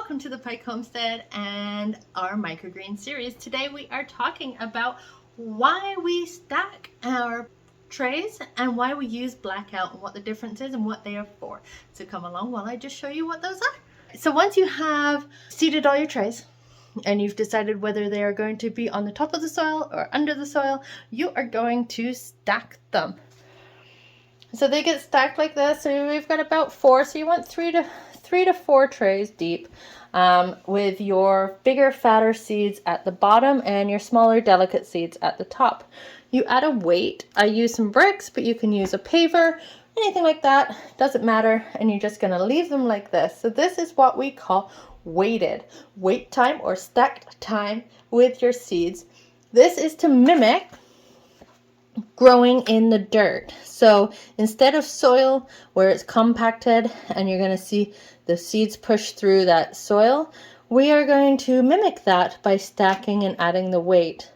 welcome to the Pike Homestead and our microgreen series. Today we are talking about why we stack our trays and why we use Blackout and what the difference is and what they are for. So come along while I just show you what those are. So once you have seeded all your trays and you've decided whether they are going to be on the top of the soil or under the soil, you are going to stack them. So they get stacked like this. So we've got about 4. So you want three to 4 trays deep, with your bigger, fatter seeds at the bottom and your smaller, delicate seeds at the top. You add a weight. I use some bricks, but you can use a paver, anything like that. Doesn't matter. And you're just going to leave them like this. So this is what we call weighted wait time or stacked time with your seeds. This is to mimic growing in the dirt. So instead of soil where it's compacted and you're going to see the seeds push through that soil, we are going to mimic that by stacking and adding the weight.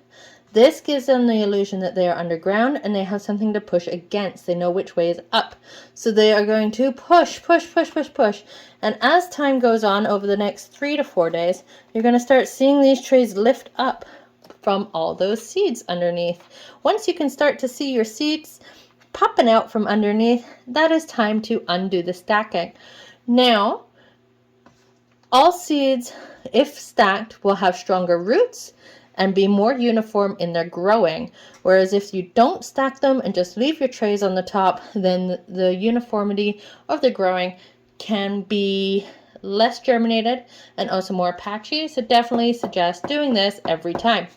This gives them the illusion that they are underground and they have something to push against. They know which way is up. So they are going to push. And as time goes on over the next 3 to 4 days, you're going to start seeing these trays lift up from all those seeds underneath. Once you can start to see your seeds popping out from underneath, that is time to undo the stacking. Now, all seeds, if stacked, will have stronger roots and be more uniform in their growing. Whereas if you don't stack them and just leave your trays on the top, then the uniformity of the growing can be less germinated and also more patchy. So definitely suggest doing this every time.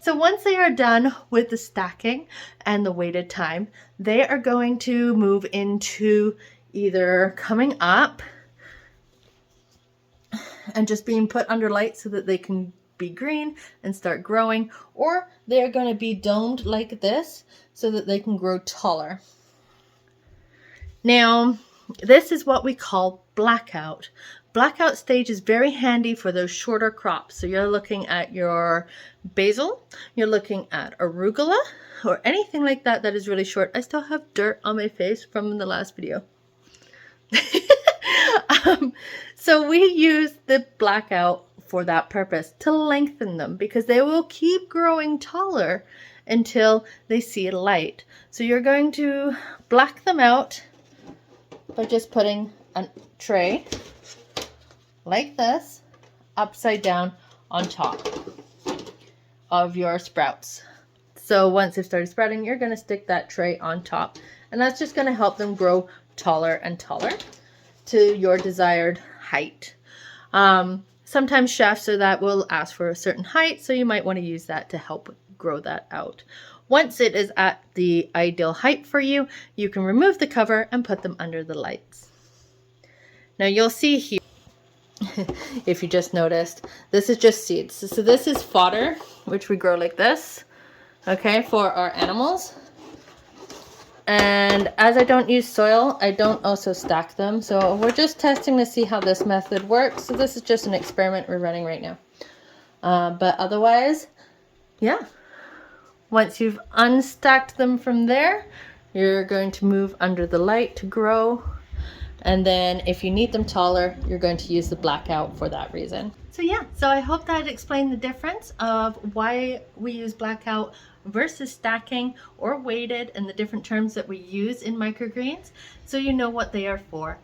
So once they are done with the stacking and the weighted time, they are going to move into either coming up and just being put under light so that they can be green and start growing, or they are going to be domed like this so that they can grow taller. Now, this is what we call blackout. Blackout stage is very handy for those shorter crops. So you're looking at your basil, you're looking at arugula, or anything like that that is really short. I still have dirt on my face from the last video. So we use the blackout for that purpose, to lengthen them, because they will keep growing taller until they see light. So you're going to black them out by just putting a tray like this upside down on top of your sprouts. So once they've started sprouting, you're going to stick that tray on top, and that's just going to help them grow taller and taller to your desired height. Sometimes chefs or that will ask for a certain height, so you might want to use that to help grow that out. Once it is at the ideal height for you, you can remove the cover and put them under the lights. Now you'll see here, if you just noticed, this is just seeds. So this is fodder, which we grow like this, okay, for our animals. And as I don't use soil, I don't also stack them. So we're just testing to see how this method works. So this is just an experiment we're running right now. But otherwise, yeah. Once you've unstacked them from there, you're going to move under the light to grow. And then if you need them taller, you're going to use the blackout for that reason. So yeah, so I hope that explained the difference of why we use blackout versus stacking or weighted, and the different terms that we use in microgreens, so you know what they are for.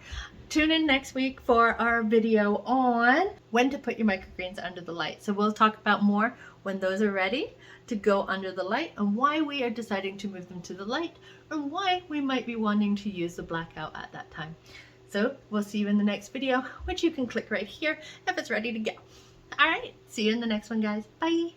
Tune in next week for our video on when to put your microgreens under the light. So we'll talk about more when those are ready to go under the light, and why we are deciding to move them to the light, and why we might be wanting to use the blackout at that time. So we'll see you in the next video, which you can click right here if it's ready to go. All right, see you in the next one, guys. Bye.